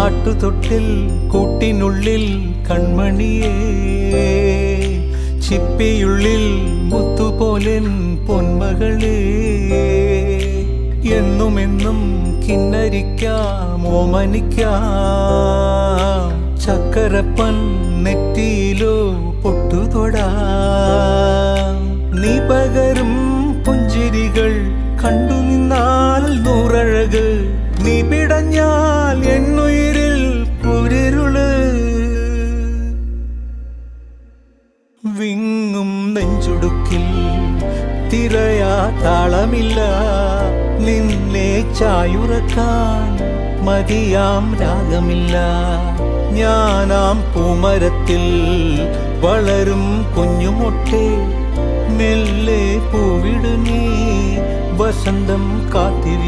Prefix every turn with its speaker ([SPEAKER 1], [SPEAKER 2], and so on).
[SPEAKER 1] ആട്ടുതൊട്ടിൽ കൂട്ടിനുള്ളിൽ കൺമണിയേ, ചിപ്പിയുള്ളിൽ മുത്തുപോലെൻ പൊന്മകളേ, എന്നുമെന്നും കിന്നരിക്കാം ഓമനിക്കാം, ചക്കരപ്പൻ നെറ്റിയിലോ പൊട്ടുതൊടാം. നീ പകരും പുഞ്ചിരികൾ കണ്ടു നിന്നാൽ നൂറഴക്, നീ പിടഞ്ഞാൽ എന്നുയിരിൽ കുരിരുള്. വിങ്ങും നെഞ്ചുടുക്കിൽ തിരയാ താളമില്ല, നിന്നെ ചായുറക്കാൻ മതിയാം രാഗമില്ല. ഞാനാം പൂമരത്തിൽ വളരും കുഞ്ഞുമൊട്ടേ, മെല്ലെ പൂവിടു നീ വസന്തം കാത്തിരി.